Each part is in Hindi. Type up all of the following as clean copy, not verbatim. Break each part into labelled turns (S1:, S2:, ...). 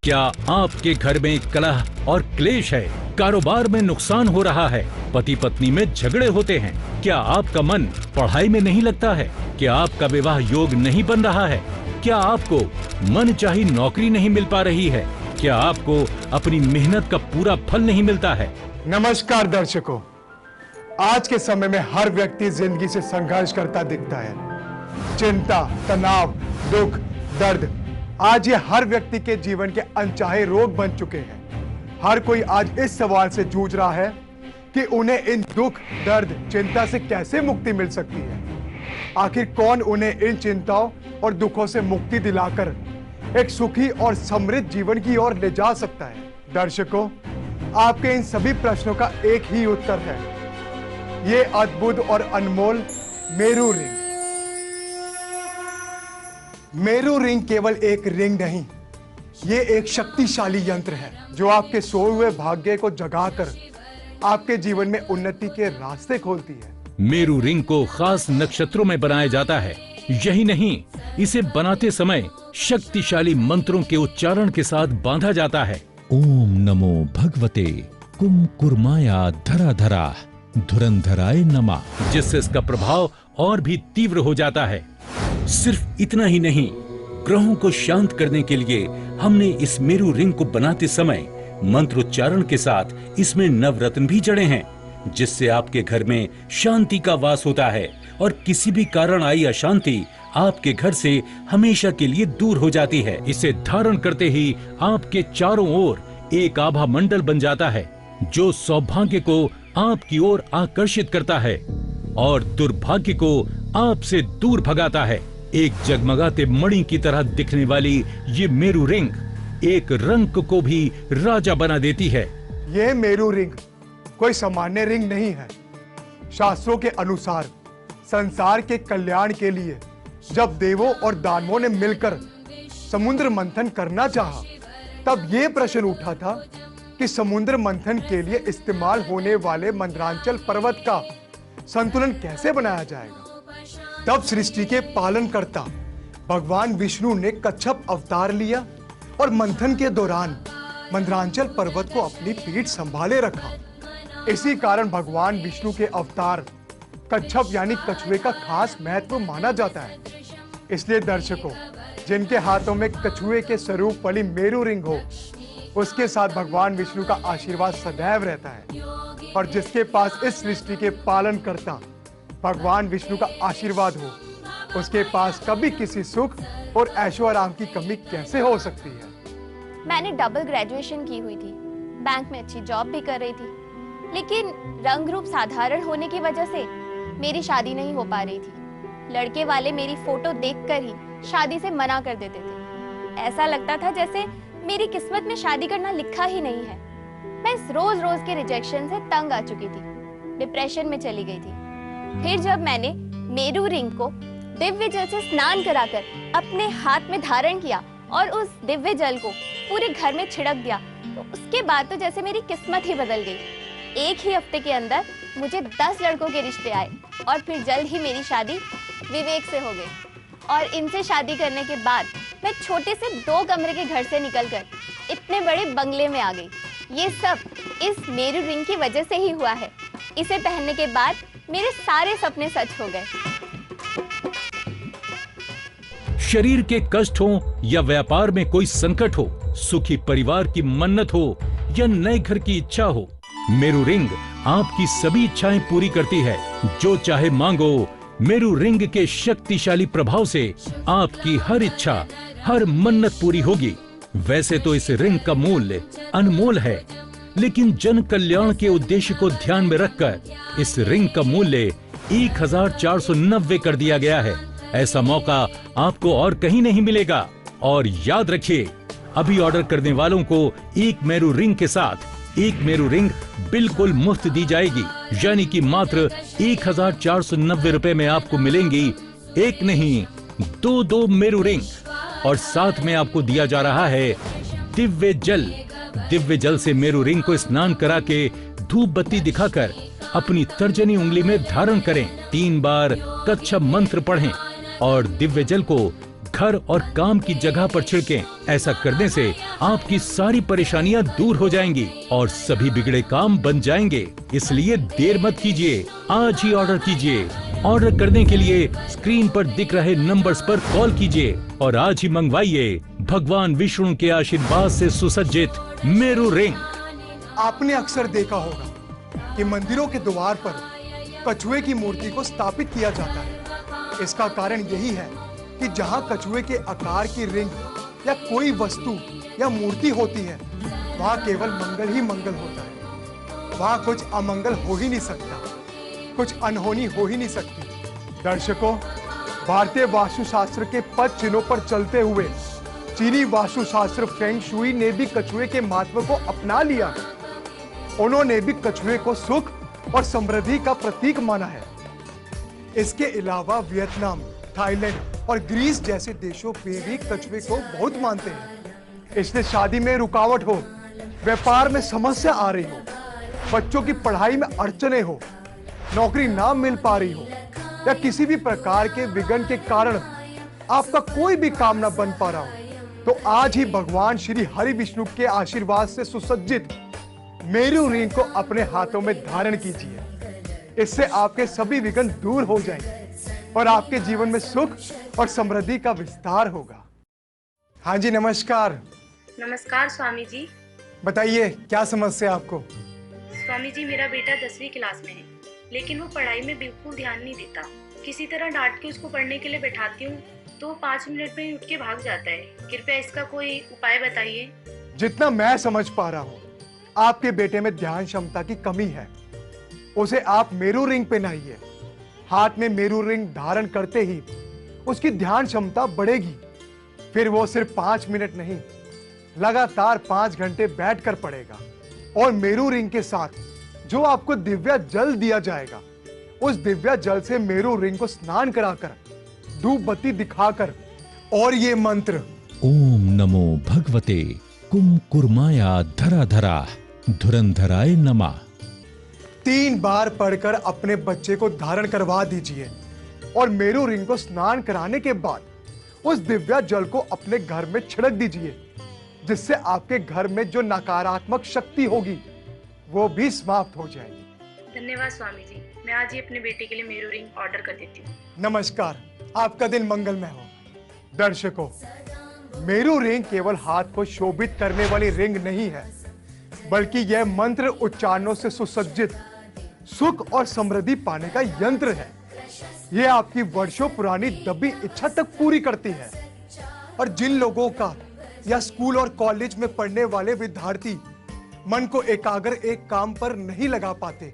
S1: क्या आपके घर में कलह और क्लेश है? कारोबार में नुकसान हो रहा है? पति पत्नी में झगड़े होते हैं? क्या आपका मन पढ़ाई में नहीं लगता है? क्या आपका विवाह योग नहीं बन रहा है? क्या आपको मनचाही नौकरी नहीं मिल पा रही है? क्या आपको अपनी मेहनत का पूरा फल नहीं मिलता है?
S2: नमस्कार दर्शकों, आज के समय में हर व्यक्ति जिंदगी से संघर्ष करता दिखता है। चिंता, तनाव, दुख, दर्द, आज ये हर व्यक्ति के जीवन के अनचाहे रोग बन चुके हैं। हर कोई आज इस सवाल से जूझ रहा है कि उन्हें इन दुख, दर्द, चिंता से कैसे मुक्ति मिल सकती है। आखिर कौन उन्हें इन चिंताओं और दुखों से मुक्ति दिलाकर एक सुखी और समृद्ध जीवन की ओर ले जा सकता है। दर्शकों, आपके इन सभी प्रश्नों का एक ही उत्तर है, ये अद्भुत और अनमोल मेरू रिंग। मेरू रिंग केवल एक रिंग नहीं, ये एक शक्तिशाली यंत्र है जो आपके सोए हुए भाग्य को जगाकर आपके जीवन में उन्नति के रास्ते खोलती है।
S1: मेरू रिंग को खास नक्षत्रों में बनाया जाता है। यही नहीं, इसे बनाते समय शक्तिशाली मंत्रों के उच्चारण के साथ बांधा जाता है। ओम नमो भगवते कुमकुर्माया धराधरा धुरंधराय नमः, जिससे इसका प्रभाव और भी तीव्र हो जाता है। सिर्फ इतना ही नहीं, ग्रहों को शांत करने के लिए हमने इस मेरू रिंग को बनाते समय मंत्रोच्चारण के साथ इसमें नवरत्न भी जड़े हैं, जिससे आपके घर में शांति का वास होता है और किसी भी कारण आई अशांति आपके घर से हमेशा के लिए दूर हो जाती है। इसे धारण करते ही आपके चारों ओर एक आभा मंडल बन जाता है, जो सौभाग्य को आपकी ओर आकर्षित करता है और दुर्भाग्य को आपसे दूर भगाता है। एक जगमगाते मणि की तरह दिखने वाली ये मेरू रिंग एक रंग को भी राजा बना देती है।
S2: ये मेरू रिंग कोई सामान्य रिंग नहीं है। शास्त्रों के अनुसार संसार के कल्याण के लिए जब देवों और दानवों ने मिलकर समुद्र मंथन करना चाहा, तब ये प्रश्न उठा था कि समुद्र मंथन के लिए इस्तेमाल होने वाले मंदरांचल पर्वत का संतुलन कैसे बनाया जाएगा। तब सृष्टि के पालनकर्ता भगवान विष्णु ने कच्छप अवतार लिया और मंथन के दौरान मंदरांचल पर्वत को अपनी पीठ संभाले रखा। इसी कारण भगवान विष्णु के अवतार कच्छप यानी कछुए का खास महत्व माना जाता है। इसलिए दर्शकों, जिनके हाथों में कछुए के स्वरूप वाली मेरू रिंग हो, उसके साथ भगवान विष्णु का आशीर्वाद सदैव रहता है। और जिसके पास इस सृष्टि के पालन करता भगवान विष्णु का आशीर्वाद हो, उसके पास कभी किसी सुख और ऐशो आराम की कमी कैसे हो सकती है।
S3: मैंने डबल ग्रेजुएशन की हुई थी, बैंक में अच्छी जॉब भी कर रही थी, लेकिन रंग रूप साधारण होने की वजह से मेरी शादी नहीं हो पा रही थी। लड़के वाले मेरी फोटो देखकर ही शादी से मना कर देते थे। ऐसा लगता था जैसे मेरी किस्मत में शादी करना लिखा ही नहीं है। मैं इस रोज रोज के रिजेक्शन से तंग आ चुकी थी, डिप्रेशन में चली गई थी। फिर जब मैंने मेरू रिंग को दिव्य जल से स्नान कराकर अपने हाथ में धारण किया और उस दिव्य जल को पूरे घर में छिड़क दिया, तो उसके बाद तो जैसे मेरी किस्मत ही बदल गई। एक ही हफ्ते के अंदर मुझे 10 लड़कों के रिश्ते आए और फिर जल्द ही मेरी शादी विवेक से हो गई। और इनसे शादी करने के बाद मैं छोटे से 2 कमरे के घर से निकलकर इतने बड़े बंगले में आ गई। ये सब इस मेरू रिंग की वजह से ही हुआ है। इसे पहनने के बाद मेरे सारे सपने सच हो गए।
S1: शरीर के कष्ट हो या व्यापार में कोई संकट हो, सुखी परिवार की मन्नत हो या नए घर की इच्छा हो, मेरू रिंग आपकी सभी इच्छाएं पूरी करती है। जो चाहे मांगो, मेरू रिंग के शक्तिशाली प्रभाव से आपकी हर इच्छा, हर मन्नत पूरी होगी। वैसे तो इस रिंग का मूल्य अनमोल है, लेकिन जन कल्याण के उद्देश्य को ध्यान में रखकर इस रिंग का मूल्य 1490 कर दिया गया है। ऐसा मौका आपको और कहीं नहीं मिलेगा। और याद रखिए, अभी ऑर्डर करने वालों को एक मेरू रिंग के साथ एक मेरू रिंग बिल्कुल मुफ्त दी जाएगी, यानी कि मात्र 1490 रुपए में आपको मिलेंगी एक नहीं 2 मेरू रिंग। और साथ में आपको दिया जा रहा है दिव्य जल। दिव्य जल से मेरू रिंग को स्नान करा के धूप बत्ती दिखाकर अपनी तर्जनी उंगली में धारण करें। 3 बार कच्छप मंत्र पढ़ें और दिव्य जल को घर और काम की जगह पर छिड़कें। ऐसा करने से आपकी सारी परेशानियां दूर हो जाएंगी और सभी बिगड़े काम बन जाएंगे। इसलिए देर मत कीजिए, आज ही ऑर्डर कीजिए। ऑर्डर करने के लिए स्क्रीन पर दिख रहे नंबर्स पर कॉल कीजिए और आज ही मंगवाइए भगवान विष्णु के आशीर्वाद से सुसज्जित मेरू रिंग।
S2: आपने अक्सर देखा होगा कि मंदिरों के द्वार पर कछुए की मूर्ति को स्थापित किया जाता है। इसका कारण यही है कि जहां कछुए के आकार की रिंग या कोई वस्तु या मूर्ति होती है, वहां केवल मंगल ही मंगल होता है। वहां कुछ अमंगल हो ही नहीं सकता, कुछ अनहोनी हो ही नहीं सकती। दर्शकों, भारतीय वास्तुशास्त्र के पद चिन्हों पर चलते हुए चीनी वास्तुशास्त्र फेंग शुई ने भी कछुए के महत्व को अपना लिया। उन्होंने भी कछुए को सुख और समृद्धि का प्रतीक माना है। इसके अलावा वियतनाम, थाईलैंड और ग्रीस जैसे देशों में भी कछुए को बहुत मानते हैं। इसलिए शादी में रुकावट हो, व्यापार में समस्या आ रही हो, बच्चों की पढ़ाई में अड़चने हो, नौकरी ना मिल पा रही हो या किसी भी प्रकार के विघ्न के कारण आपका कोई भी काम ना बन पा रहा हो, तो आज ही भगवान श्री हरि विष्णु के आशीर्वाद से सुसज्जित मेरू रिंग को अपने हाथों में धारण कीजिए। इससे आपके सभी विघ्न दूर हो जाएंगे और आपके जीवन में सुख और समृद्धि का विस्तार होगा। हाँ जी, नमस्कार।
S4: नमस्कार स्वामी जी।
S2: बताइए क्या समस्या आपको?
S4: स्वामी जी, मेरा बेटा 10वीं क्लास में है, लेकिन वो पढ़ाई में बिल्कुल ध्यान नहीं देता। किसी तरह डांट के उसको पढ़ने के लिए बैठाती हूँ तो वो 5 मिनट में ही उठ के भाग जाता है। कृपया इसका कोई उपाय बताइए।
S2: जितना मैं समझ पा रहा हूँ, आपके बेटे में ध्यान क्षमता की कमी है। उसे आप मेरू रिंग पहनाइए। हाथ में मेरू रिंग धारण करते ही उसकी ध्यान क्षमता बढ़ेगी। फिर वो सिर्फ 5 मिनट नहीं, लगातार 5 घंटे बैठकर पढ़ेगा। और मेरू रिंग के साथ जो आपको दिव्या जल दिया जाएगा, उस दिव्या जल से मेरू रिंग को स्नान कराकर, धूप बत्ती दिखाकर और ये मंत्र
S1: ओम नमो भगवते कुमकुर्माया धराधरा धुरंधराय नमः
S2: 3 बार पढ़कर अपने बच्चे को धारण करवा दीजिए। और मेरू रिंग को स्नान कराने के बाद उस दिव्या जल को अपने घर में छिड़क दीजिए, जिससे आपके घर में जो नकारात्मक शक्ति होगी वो भी समाप्त हो जाएगी।
S4: धन्यवाद स्वामी जी। मैं आज ही अपने बेटे के लिए मेरू रिंग ऑर्डर कर देती हूँ।
S2: नमस्कार, आपका दिन मंगलमय हो। दर्शकों, मेरू रिंग केवल हाथ को शोभित करने वाली रिंग नहीं है, बल्कि यह मंत्र उच्चारणों से सुसज्जित सुख और समृद्धि पाने का यंत्र है। यह आपकी वर्षों पुरानी दबी इच्छा तक पूरी करती है। और जिन लोगों का या स्कूल और कॉलेज में पढ़ने वाले विद्यार्थी मन को एकाग्र एक काम पर नहीं लगा पाते,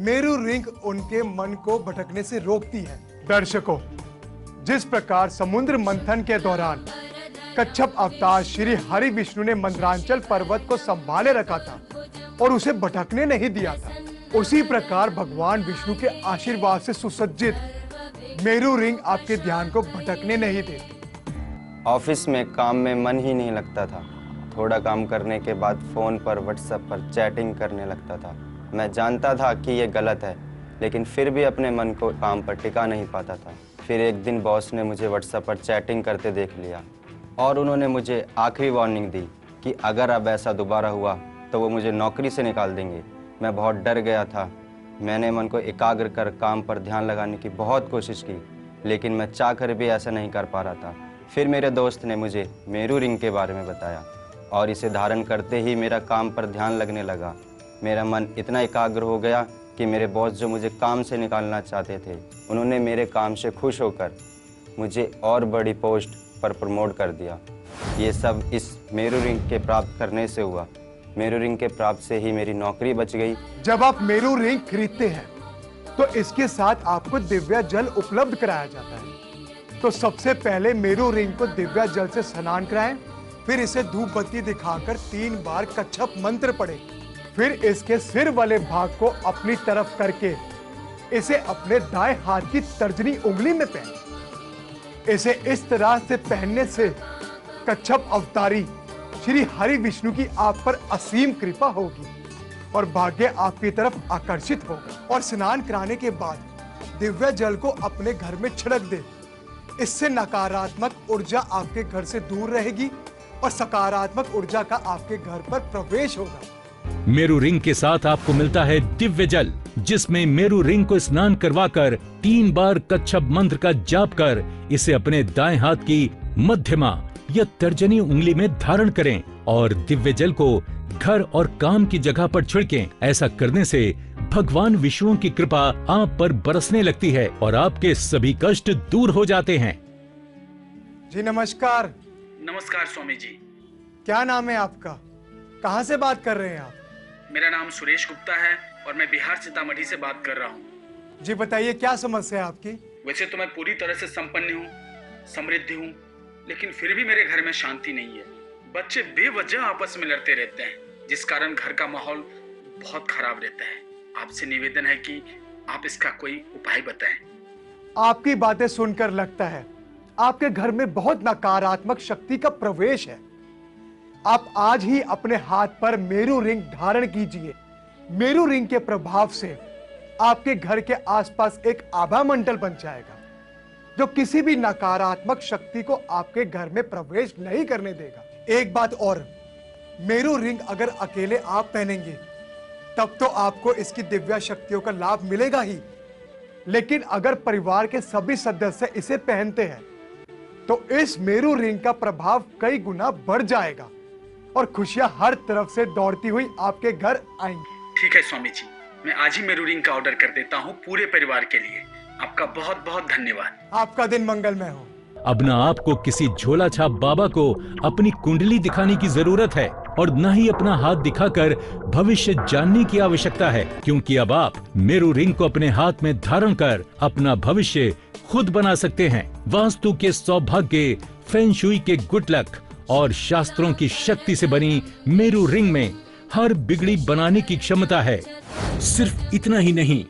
S2: मेरू रिंग उनके मन को भटकने से रोकती है। दर्शकों, जिस प्रकार समुद्र मंथन के दौरान कच्छप अवतार श्री हरि विष्णु ने मंदरांचल पर्वत को संभाले रखा था और उसे भटकने नहीं दिया था, उसी प्रकार भगवान विष्णु के आशीर्वाद से सुसज्जित मेरू रिंग आपके ध्यान को भटकने नहीं देती।
S5: ऑफिस में काम में मन ही नहीं लगता था। थोड़ा काम करने के बाद फ़ोन पर, व्हाट्सएप पर चैटिंग करने लगता था। मैं जानता था कि ये गलत है, लेकिन फिर भी अपने मन को काम पर टिका नहीं पाता था। फिर एक दिन बॉस ने मुझे व्हाट्सएप पर चैटिंग करते देख लिया और उन्होंने मुझे आखिरी वार्निंग दी कि अगर अब ऐसा दोबारा हुआ तो वो मुझे नौकरी से निकाल देंगे। मैं बहुत डर गया था। मैंने मन को एकाग्र कर काम पर ध्यान लगाने की बहुत कोशिश की, लेकिन मैं चाह कर भी ऐसा नहीं कर पा रहा था। फिर मेरे दोस्त ने मुझे मेरू रिंग के बारे में बताया और इसे धारण करते ही मेरा काम पर ध्यान लगने लगा। मेरा मन इतना एकाग्र हो गया कि मेरे बॉस जो मुझे काम से निकालना चाहते थे, उन्होंने मेरे काम से खुश होकर मुझे और बड़ी पोस्ट पर प्रमोट कर दिया। ये सब इस मेरू रिंग के प्राप्त करने से हुआ। मेरू रिंग के प्राप्त से ही मेरी नौकरी बच गई।
S2: जब आप मेरू रिंग खरीदते हैं तो इसके साथ आपको दिव्या जल उपलब्ध कराया जाता है। तो सबसे पहले मेरू रिंग को दिव्या जल से स्नान कराएं, फिर इसे धूप बत्ती दिखाकर 3 बार कच्छप मंत्र पढ़ें। फिर इसके सिर वाले भाग को अपनी तरफ करके इसे अपने दाएं हाथ की तर्जनी उंगली में पहने। इसे इस तरह से पहनने से कच्छप अवतारी श्री हरि विष्णु की आप पर असीम कृपा होगी और भाग्य आपकी तरफ आकर्षित होगा। और स्नान कराने के बाद दिव्या जल को अपने घर में छिड़क दे। इससे नकारात्मक ऊर्जा आपके घर से दूर रहेगी और सकारात्मक ऊर्जा का आपके घर पर प्रवेश होगा।
S1: मेरू रिंग के साथ आपको मिलता है दिव्य जल, जिसमें मेरू रिंग को स्नान करवाकर 3 बार कच्छप मंत्र का जाप कर इसे अपने दाएं हाथ की मध्यमा या तर्जनी उंगली में धारण करें और दिव्य जल को घर और काम की जगह पर छिड़कें। ऐसा करने से भगवान विष्णु की कृपा आप पर बरसने लगती है और आपके सभी कष्ट दूर हो जाते हैं।
S2: जी नमस्कार।
S6: नमस्कार स्वामी जी।
S2: क्या नाम है आपका? कहाँ से बात कर रहे हैं आप?
S6: मेरा नाम सुरेश गुप्ता है और मैं बिहार सीतामढ़ी से बात कर रहा हूँ।
S2: जी बताइए, क्या समस्या है आपकी?
S6: वैसे तो मैं पूरी तरह से संपन्न हूँ, समृद्ध हूँ, लेकिन फिर भी मेरे घर में शांति नहीं है। बच्चे बेवजह आपस में लड़ते रहते हैं, जिस कारण घर का माहौल बहुत खराब रहता है। आपसे निवेदन है कि आप इसका कोई उपाय बताएं।
S2: आपकी बातें सुनकर लगता है आपके घर में बहुत नकारात्मक शक्ति का प्रवेश है। आप आज ही अपने हाथ पर मेरू रिंग धारण कीजिए। मेरू रिंग के प्रभाव से आपके घर के आसपास एक आभा मंडल बन जाएगा, जो किसी भी नकारात्मक शक्ति को आपके घर में प्रवेश नहीं करने देगा। एक बात और, मेरू रिंग अगर अकेले आप पहनेंगे तब तो आपको इसकी दिव्य शक्तियों का लाभ मिलेगा ही, लेकिन अगर परिवार के सभी सदस्य इसे पहनते हैं तो इस मेरू रिंग का प्रभाव कई गुना बढ़ जाएगा और खुशियां हर तरफ से दौड़ती हुई आपके घर आएंगी।
S6: ठीक है स्वामी जी, मैं आज ही मेरू रिंग का ऑर्डर कर देता हूँ पूरे परिवार के लिए। आपका बहुत बहुत धन्यवाद।
S2: आपका दिन मंगलमय हो।
S1: अब न आपको किसी झोला छाप बाबा को अपनी कुंडली दिखाने की जरूरत है और न ही अपना हाथ दिखाकर भविष्य जानने की आवश्यकता है, क्योंकि अब आप मेरू रिंग को अपने हाथ में धारण कर अपना भविष्य खुद बना सकते हैं। वास्तु के सौभाग्य, फेंग शुई के गुड लक और शास्त्रों की शक्ति से बनी मेरू रिंग में हर बिगड़ी बनाने की क्षमता है। सिर्फ इतना ही नहीं,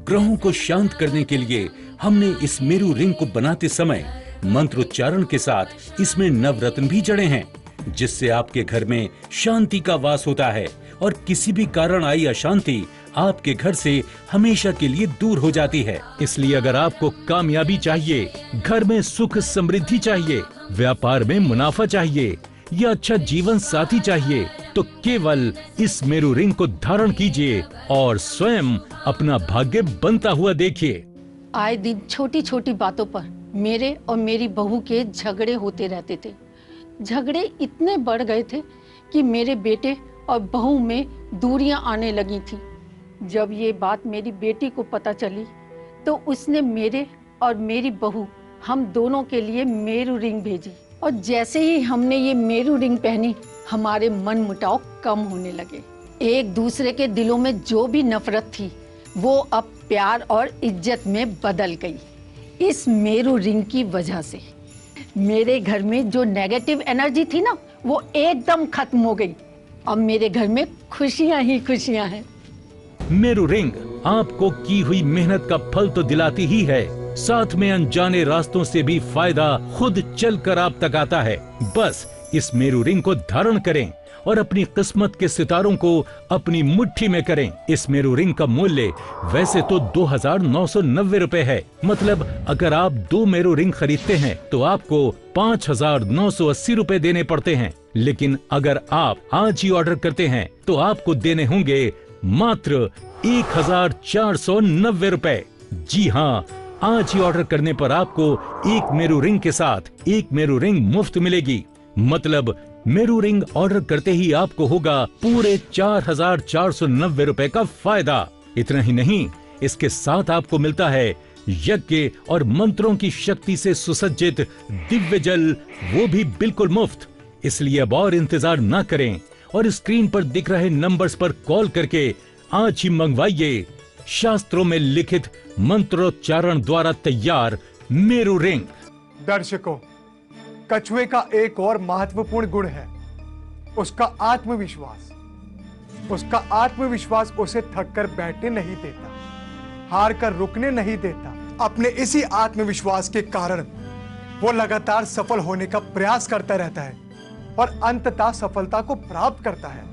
S1: ग्रहों को शांत करने के लिए हमने इस मेरू रिंग को बनाते समय मंत्रोच्चारण के साथ इसमें नवरत्न भी जड़े हैं, जिससे आपके घर में शांति का वास होता है और किसी भी कारण आई अशांति आपके घर से हमेशा के लिए दूर हो जाती है। इसलिए अगर आपको कामयाबी चाहिए, घर में सुख समृद्धि चाहिए, व्यापार में मुनाफा चाहिए या अच्छा जीवन साथी चाहिए, तो केवल इस मेरू रिंग को धारण कीजिए और स्वयं अपना भाग्य बनता हुआ देखिए।
S7: आए दिन छोटी छोटी बातों पर मेरे और मेरी बहू के झगड़े होते रहते थे। झगड़े इतने बढ़ गए थे कि मेरे बेटे और बहू में दूरियां आने लगी थी। जब ये बात मेरी बेटी को पता चली तो उसने मेरे और मेरी बहू हम दोनों के लिए मेरू रिंग भेजी और जैसे ही हमने ये मेरू रिंग पहनी, हमारे मन मुटाव कम होने लगे। एक दूसरे के दिलों में जो भी नफरत थी वो अब प्यार और इज्जत में बदल गई। इस मेरू रिंग की वजह से मेरे घर में जो नेगेटिव एनर्जी थी ना, वो एकदम खत्म हो गई। अब मेरे घर में खुशियां ही खुशियां हैं।
S1: मेरू रिंग आपको की हुई मेहनत का फल तो दिलाती ही है, साथ में अनजाने रास्तों से भी फायदा खुद चलकर आप तक आता है। बस इस मेरू रिंग को धारण करें और अपनी किस्मत के सितारों को अपनी मुट्ठी में करें। इस मेरू रिंग का मूल्य वैसे तो 2,990 रुपए है। मतलब अगर आप 2 मेरू रिंग खरीदते हैं तो आपको 5,980 रुपए देने पड़ते हैं, लेकिन अगर आप आज ही ऑर्डर करते हैं तो आपको देने होंगे मात्र 1,490 रुपए। जी हाँ, आज ही ऑर्डर करने पर आपको एक मेरू रिंग के साथ एक मेरू रिंग मुफ्त मिलेगी। मतलब मेरू रिंग ऑर्डर करते ही आपको होगा पूरे 4,490 रुपए का फायदा। इतना ही नहीं, इसके साथ आपको मिलता है यज्ञ और मंत्रों की शक्ति से सुसज्जित दिव्य जल, वो भी बिल्कुल मुफ्त। इसलिए अब और इंतजार न करें और स्क्रीन पर दिख रहे नंबर्स पर कॉल करके आज ही मंगवाइए शास्त्रों में लिखित मंत्रोच्चारण द्वारा तैयार मेरू रिंग।
S2: दर्शकों, कछुए का एक और महत्वपूर्ण गुण है उसका आत्मविश्वास। उसका आत्मविश्वास उसे थक कर बैठने नहीं देता, हार कर रुकने नहीं देता। अपने इसी आत्मविश्वास के कारण वो लगातार सफल होने का प्रयास करता रहता है और अंततः सफलता को प्राप्त करता है।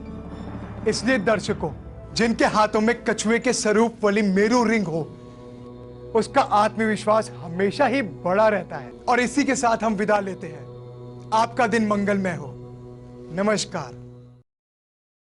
S2: इसलिए दर्शकों, जिनके हाथों में कछुए के स्वरूप वाली मेरू रिंग हो, उसका आत्मविश्वास हमेशा ही बड़ा रहता है। और इसी के साथ हम विदा लेते हैं। आपका दिन मंगलमय हो। नमस्कार।